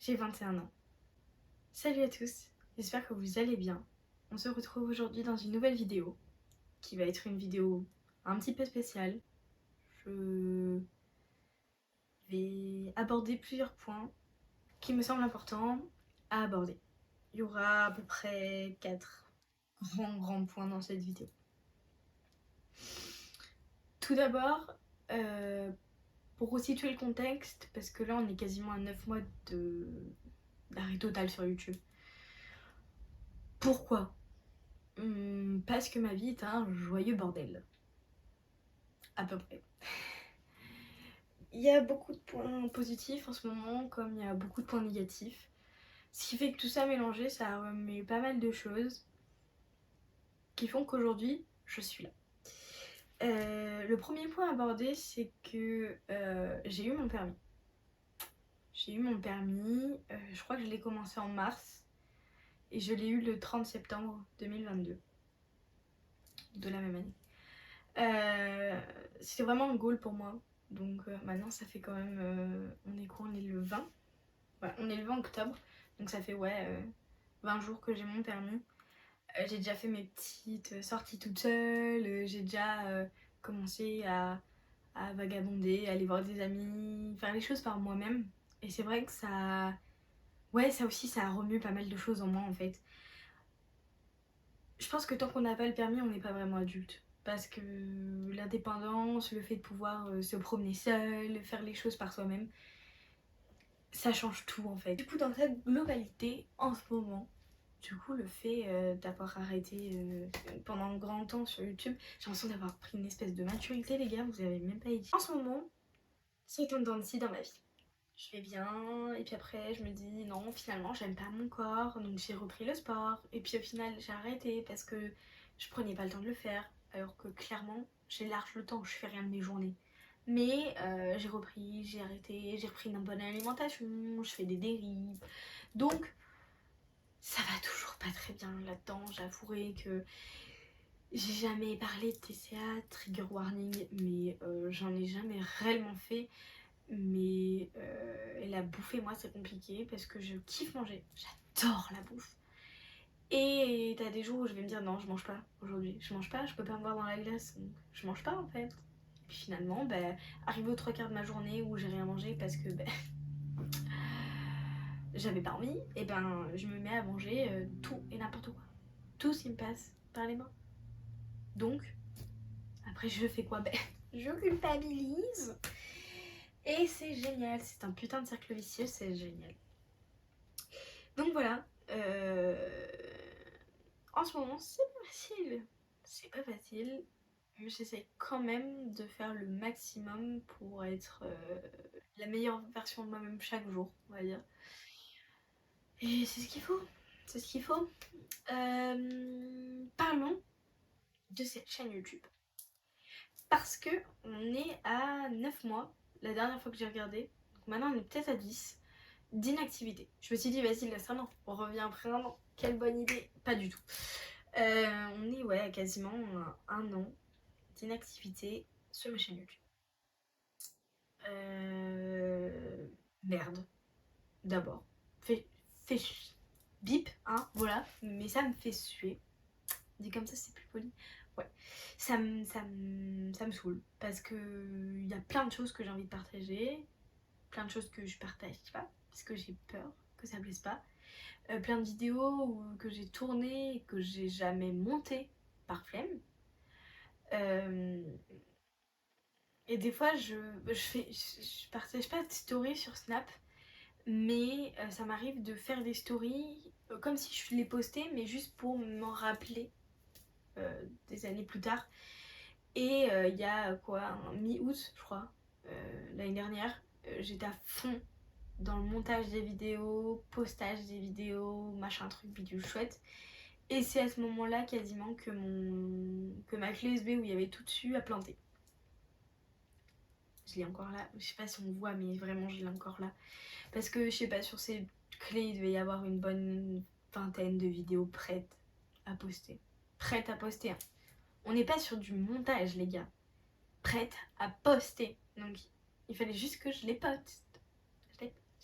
j'ai 21 ans. Salut à tous, j'espère que vous allez bien. On se retrouve aujourd'hui dans une nouvelle vidéo, qui va être une vidéo un petit peu spéciale. Je vais aborder plusieurs points qui me semblent importants à aborder. Il y aura à peu près 4 grands points dans cette vidéo. Tout d'abord, pour resituer le contexte, parce que là on est quasiment à 9 mois d'arrêt total sur YouTube. Pourquoi ? Parce que ma vie est un joyeux bordel. À peu près. Il y a beaucoup de points positifs en ce moment, comme il y a beaucoup de points négatifs. Ce qui fait que tout ça mélangé, ça remet pas mal de choses qui font qu'aujourd'hui, je suis là. Le premier point à aborder, c'est que j'ai eu mon permis. J'ai eu mon permis, je crois que je l'ai commencé en mars, et je l'ai eu le 30 septembre 2022, de la même année. C'était vraiment un goal pour moi. Donc maintenant ça fait quand même, on est quoi, on est le 20 ? Ouais, on est le 20 octobre, donc ça fait 20 jours que j'ai mon permis. J'ai déjà fait mes petites sorties toute seule, j'ai déjà commencé à vagabonder, à aller voir des amis, faire les choses par moi-même. Et c'est vrai que ça... Ouais, ça aussi, ça a remué pas mal de choses en moi en fait. Je pense que tant qu'on n'a pas le permis, on n'est pas vraiment adulte. Parce que l'indépendance, le fait de pouvoir se promener seul, faire les choses par soi-même, ça change tout en fait. Du coup, dans cette globalité, en ce moment, du coup, le fait d'avoir arrêté pendant un grand temps sur YouTube, j'ai l'impression d'avoir pris une espèce de maturité, les gars, vous avez même pas idée. En ce moment, c'est un dents de scie dans ma vie. Je vais bien, et puis après je me dis non, finalement j'aime pas mon corps, donc j'ai repris le sport. Et puis au final j'ai arrêté parce que je prenais pas le temps de le faire, alors que clairement j'ai large le temps, je fais rien de mes journées. Mais j'ai repris, j'ai arrêté, j'ai repris une bonne alimentation, je fais des dérives. Donc ça va toujours pas très bien là-dedans, j'avouerai que j'ai jamais parlé de TCA, trigger warning, mais j'en ai jamais réellement fait. Mais la bouffe et moi c'est compliqué parce que je kiffe manger, j'adore la bouffe. Et t'as des jours où je vais me dire non, je mange pas aujourd'hui, je mange pas, je peux pas me voir dans la glace, donc je mange pas en fait. Et puis finalement, arrivé aux 3/4 de ma journée où j'ai rien mangé parce que j'avais pas envie, et je me mets à manger tout et n'importe quoi. Tout ce qui me passe par les mains. Donc, après je fais quoi ? Je culpabilise. Et c'est génial, c'est un putain de cercle vicieux, c'est génial. Donc voilà, en ce moment c'est pas facile. C'est pas facile, mais j'essaie quand même de faire le maximum pour être la meilleure version de moi-même chaque jour, on va dire. Et c'est ce qu'il faut, c'est ce qu'il faut. Parlons de cette chaîne YouTube. Parce que on est à 9 mois, la dernière fois que j'ai regardé, donc maintenant on est peut-être à 10, d'inactivité. Je me suis dit, vas-y, laisse un an, on revient après un an. Quelle bonne idée. Pas du tout. On est à quasiment un an d'inactivité sur ma chaîne YouTube. Merde. D'abord. Fait bip, hein, voilà. Mais ça me fait suer. Dit comme ça, c'est plus poli. Ouais. Ça me saoule. Parce que il y a plein de choses que j'ai envie de partager. Plein de choses que je partage pas. Parce que j'ai peur que ça plaise pas. Plein de vidéos que j'ai tournées et que j'ai jamais montées par flemme. Et des fois je partage pas de stories sur Snap, mais ça m'arrive de faire des stories comme si je les postais, mais juste pour m'en rappeler des années plus tard. Et il y a quoi, mi-août je crois, l'année dernière, j'étais à fond dans le montage des vidéos, postage des vidéos, machin truc bidule chouette. Et c'est à ce moment-là quasiment que ma clé USB où il y avait tout dessus a planté. Je l'ai encore là, je sais pas si on voit, mais vraiment je l'ai encore là. Parce que je sais pas, sur ces clés il devait y avoir une bonne vingtaine de vidéos prêtes à poster. Prêtes à poster, hein. On n'est pas sur du montage les gars. Prêtes à poster. Donc il fallait juste que je les poste.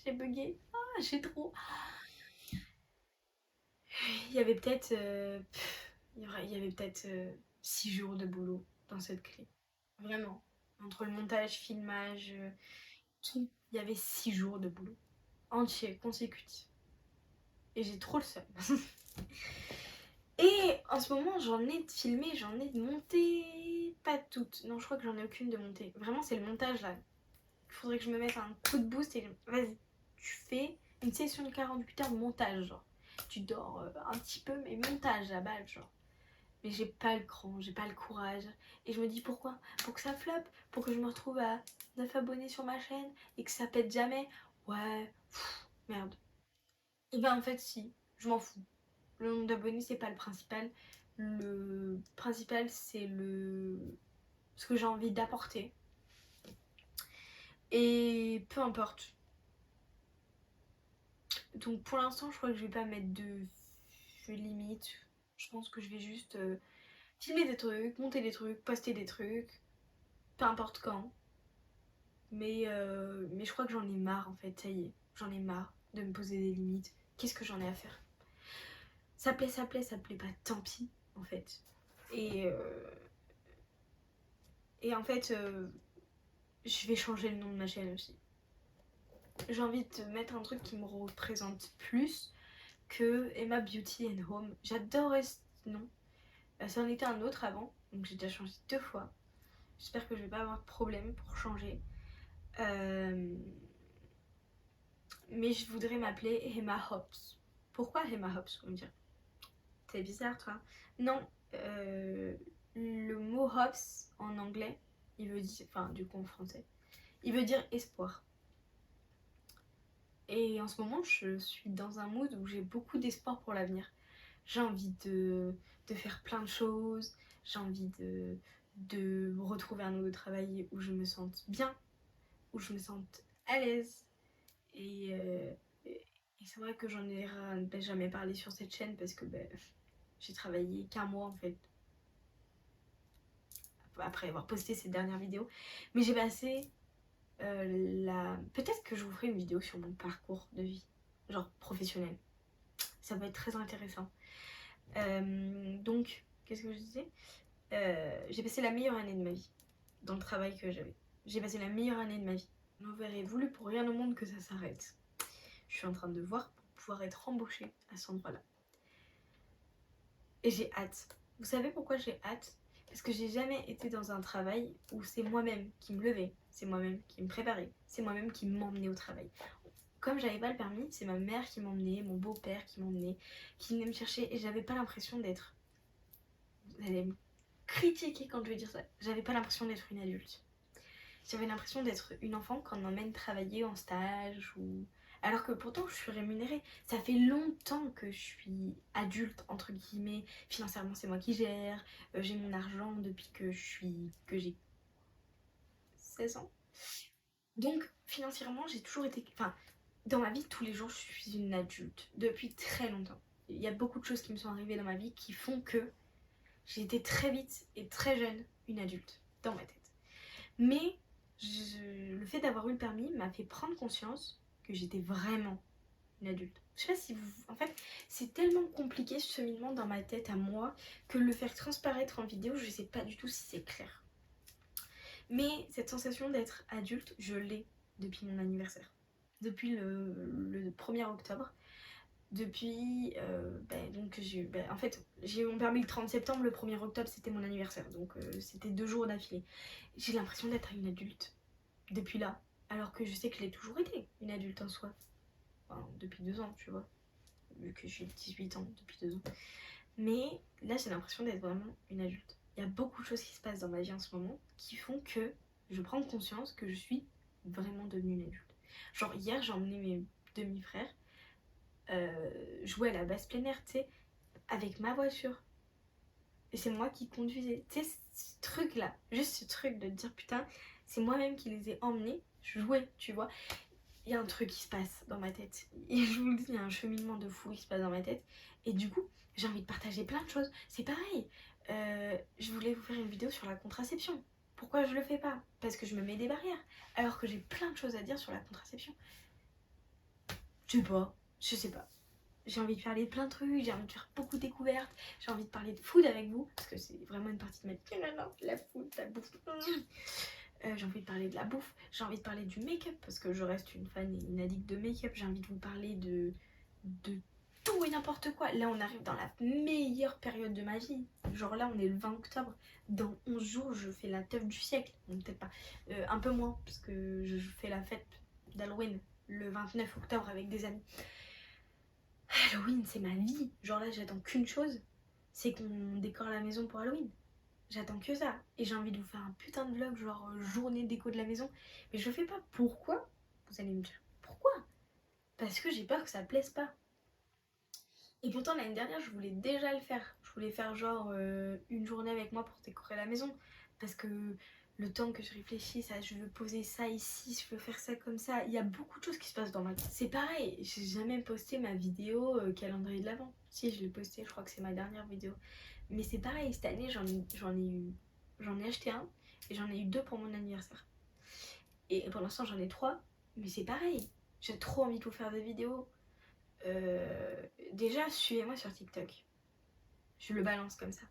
J'ai bugué. j'ai trop... Il y avait peut-être... il y avait peut-être 6 jours de boulot dans cette clé. Vraiment. Entre le montage, filmage, tout. Il y avait 6 jours de boulot. Entier, consécutif. Et j'ai trop le seum. Et en ce moment, j'en ai de filmées, j'en ai de montées. Pas toutes. Non, je crois que j'en ai aucune de montée. Vraiment, c'est le montage là. Il faudrait que je me mette un coup de boost et vas-y, tu fais une session de 48 heures de montage, genre. Tu dors un petit peu, mais montage à balle, genre. Mais j'ai pas le cran, j'ai pas le courage. Et je me dis pourquoi? Pour que ça floppe, pour que je me retrouve à 9 abonnés sur ma chaîne et que ça pète jamais. Ouais, merde. Et ben en fait, si, je m'en fous. Le nombre d'abonnés, c'est pas le principal. Le principal, c'est ce que j'ai envie d'apporter. Et peu importe. Donc pour l'instant, je crois que je vais pas mettre de limite. Je pense que je vais juste filmer des trucs, monter des trucs, poster des trucs, peu importe quand. Mais je crois que j'en ai marre en fait, ça y est. J'en ai marre de me poser des limites. Qu'est-ce que j'en ai à faire? Ça plaît, ça plaît, ça plaît pas, tant pis en fait. Et, en fait, je vais changer le nom de ma chaîne aussi. J'ai envie de mettre un truc qui me représente plus que Emma Beauty and Home. J'adorais ce nom. Ça en était un autre avant, donc j'ai déjà changé 2 fois. J'espère que je vais pas avoir de problème pour changer. Mais je voudrais m'appeler Emma Hobbs. Pourquoi Emma Hobbs, on me dire? C'est bizarre, toi. Non, le mot Hobbs en anglais, il veut dire, enfin du coup en français, il veut dire espoir. Et en ce moment, je suis dans un mood où j'ai beaucoup d'espoir pour l'avenir. J'ai envie de faire plein de choses, j'ai envie de retrouver un nouveau travail où je me sente bien, où je me sente à l'aise. Et, c'est vrai que j'en ai jamais parlé sur cette chaîne parce que j'ai travaillé qu'un mois en fait après avoir posté ces dernières vidéos. Mais j'ai passé peut-être que je vous ferai une vidéo sur mon parcours de vie, genre professionnel. Ça va être très intéressant. Donc, qu'est-ce que je disais? J'ai passé la meilleure année de ma vie dans le travail que j'avais. J'ai passé la meilleure année de ma vie. J'aurais voulu pour rien au monde que ça s'arrête. Je suis en train de voir pour pouvoir être embauchée à cet endroit-là. Et j'ai hâte. Vous savez pourquoi j'ai hâte? Parce que j'ai jamais été dans un travail où c'est moi-même qui me levais, c'est moi-même qui me préparais, c'est moi-même qui m'emmenais au travail. Comme j'avais pas le permis, c'est ma mère qui m'emmenait, mon beau-père qui m'emmenait, qui venait me chercher et j'avais pas l'impression d'être... Vous allez me critiquer quand je vais dire ça. J'avais pas l'impression d'être une adulte. J'avais l'impression d'être une enfant quand on m'emmène travailler en stage ou... Alors que pourtant je suis rémunérée. Ça fait longtemps que je suis adulte, entre guillemets. Financièrement c'est moi qui gère. J'ai mon argent depuis que j'ai 16 ans. Donc financièrement j'ai toujours été... Enfin, dans ma vie tous les jours je suis une adulte. Depuis très longtemps. Il y a beaucoup de choses qui me sont arrivées dans ma vie qui font que j'ai été très vite et très jeune une adulte dans ma tête. Mais le fait d'avoir eu le permis m'a fait prendre conscience que j'étais vraiment une adulte. Je sais pas si vous... En fait, c'est tellement compliqué ce cheminement dans ma tête à moi que le faire transparaître en vidéo, je sais pas du tout si c'est clair. Mais cette sensation d'être adulte, je l'ai depuis mon anniversaire. Depuis le 1er octobre. Depuis, donc en fait, j'ai eu mon permis le 30 septembre, le 1er octobre c'était mon anniversaire, donc c'était 2 jours d'affilée. J'ai l'impression d'être une adulte depuis là, alors que je sais que je l'ai toujours été, une adulte en soi. Enfin, depuis 2 ans, tu vois, vu que j'ai 18 ans depuis 2 ans. Mais là, j'ai l'impression d'être vraiment une adulte. Il y a beaucoup de choses qui se passent dans ma vie en ce moment qui font que je prends conscience que je suis vraiment devenue une adulte. Genre hier, j'ai emmené mes demi-frères jouer à la basse plein air, tu sais, avec ma voiture. Et c'est moi qui conduisais. Tu sais, ce truc-là, juste ce truc de dire putain, c'est moi-même qui les ai emmenés jouer, tu vois. Il y a un truc qui se passe dans ma tête. Et je vous le dis, il y a un cheminement de fou qui se passe dans ma tête. Et du coup, j'ai envie de partager plein de choses. C'est pareil. Je voulais vous faire une vidéo sur la contraception. Pourquoi je le fais pas? Parce que je me mets des barrières. Alors que j'ai plein de choses à dire sur la contraception. Je sais pas. J'ai envie de parler de plein de trucs, j'ai envie de faire beaucoup de découvertes, j'ai envie de parler de food avec vous, parce que c'est vraiment une partie de ma vie. La food, la bouffe. J'ai envie de parler de la bouffe, j'ai envie de parler du make-up, parce que je reste une fan et une addict de make-up. J'ai envie de vous parler de tout et n'importe quoi. Là, on arrive dans la meilleure période de ma vie. Genre là, on est le 20 octobre. Dans 11 jours, je fais la teuf du siècle. Bon, peut-être pas. Un peu moins, parce que je fais la fête d'Halloween le 29 octobre avec des amis. Halloween, c'est ma vie. Genre là, j'attends qu'une chose, c'est qu'on décore la maison pour Halloween. J'attends que ça. Et j'ai envie de vous faire un putain de vlog, genre journée déco de la maison. Mais je le fais pas. Pourquoi? Vous allez me dire, pourquoi? Parce que j'ai peur que ça plaise pas. Et pourtant, l'année dernière, je voulais déjà le faire. Je voulais faire genre une journée avec moi pour décorer la maison. Parce que le temps que je réfléchisse à je veux poser ça ici, je veux faire ça comme ça, il y a beaucoup de choses qui se passent dans ma tête. C'est pareil, j'ai jamais posté ma vidéo calendrier de l'Avent. Si, je l'ai posté, je crois que c'est ma dernière vidéo. Mais c'est pareil, cette année, j'en ai acheté un et j'en ai eu 2 pour mon anniversaire. Et pour l'instant, j'en ai 3, mais c'est pareil. J'ai trop envie de vous faire des vidéos. Déjà, suivez-moi sur TikTok. Je le balance comme ça.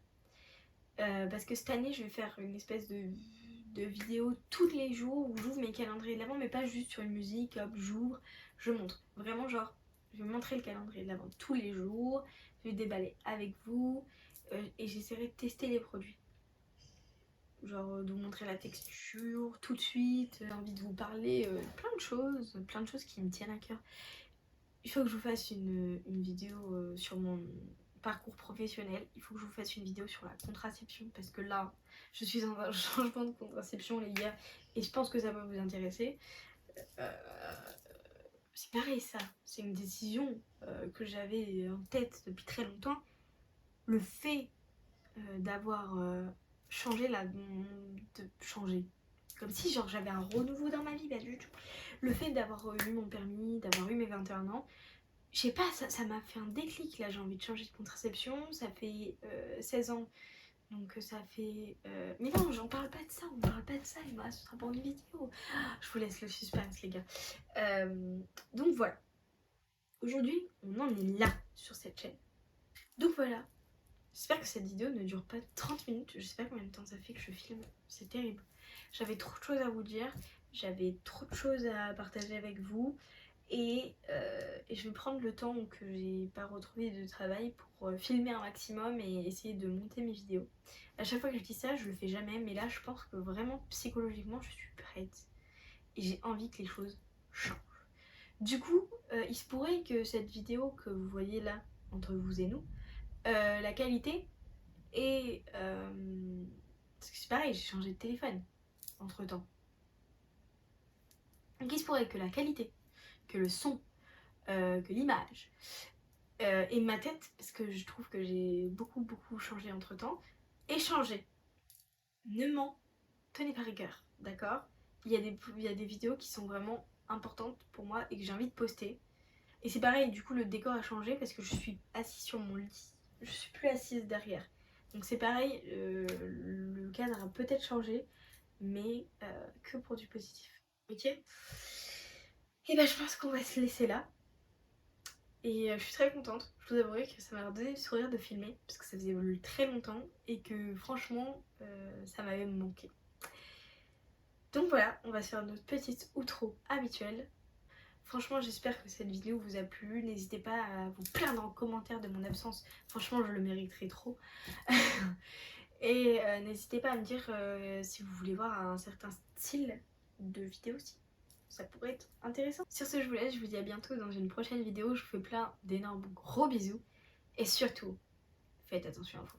Parce que cette année, je vais faire une espèce de vidéo tous les jours où j'ouvre mes calendriers de l'Avent, mais pas juste sur une musique, hop, j'ouvre, je montre. Vraiment, genre, je vais montrer le calendrier de l'Avent tous les jours, je vais déballer avec vous et j'essaierai de tester les produits. Genre de vous montrer la texture tout de suite, j'ai envie de vous parler plein de choses qui me tiennent à cœur. Il faut que je vous fasse une vidéo sur mon parcours professionnel. Il faut que je vous fasse une vidéo sur la contraception parce que là, je suis dans un changement de contraception les gars et je pense que ça va vous intéresser. C'est pareil ça, c'est une décision que j'avais en tête depuis très longtemps. Le fait d'avoir changé changer. Comme si genre j'avais un renouveau dans ma vie, pas du tout. Le fait d'avoir eu mon permis, d'avoir eu mes 21 ans, je sais pas, ça m'a fait un déclic là, j'ai envie de changer de contraception, ça fait 16 ans, donc ça fait... Mais non, j'en parle pas de ça, on parle pas de ça, et bah ce sera pour une vidéo. Je vous laisse le suspense les gars. Donc voilà, aujourd'hui on en est là sur cette chaîne. Donc voilà, j'espère que cette vidéo ne dure pas 30 minutes, je sais pas combien de temps ça fait que je filme, c'est terrible. J'avais trop de choses à vous dire, j'avais trop de choses à partager avec vous. Et je vais prendre le temps que j'ai pas retrouvé de travail pour filmer un maximum et essayer de monter mes vidéos. À chaque fois que je dis ça, je le fais jamais, mais là je pense que vraiment psychologiquement je suis prête et j'ai envie que les choses changent. Du coup, il se pourrait que cette vidéo que vous voyez là, entre vous et nous, la qualité est... parce que c'est pareil, j'ai changé de téléphone entre temps. Donc il se pourrait que la qualité, que le son, que l'image et ma tête, parce que je trouve que j'ai beaucoup changé entre temps, et changé. Ne m'en tenez pas rigueur, d'accord? Il y a des vidéos qui sont vraiment importantes pour moi et que j'ai envie de poster. Et c'est pareil, du coup le décor a changé parce que je suis assise sur mon lit, je suis plus assise derrière. Donc c'est pareil, le cadre a peut-être changé, mais que pour du positif. Ok? Et ben je pense qu'on va se laisser là. Et je suis très contente, je vous avouerai que ça m'a redonné le sourire de filmer parce que ça faisait très longtemps et que franchement ça m'avait manqué. Donc voilà, on va se faire notre petite outro habituelle. Franchement j'espère que cette vidéo vous a plu, n'hésitez pas à vous plaindre en commentaire de mon absence, franchement je le mériterais trop. Et n'hésitez pas à me dire si vous voulez voir un certain style de vidéo aussi. Ça pourrait être intéressant. Sur ce, je vous laisse, je vous dis à bientôt dans une prochaine vidéo. Je vous fais plein d'énormes gros bisous. Et surtout, faites attention à vous.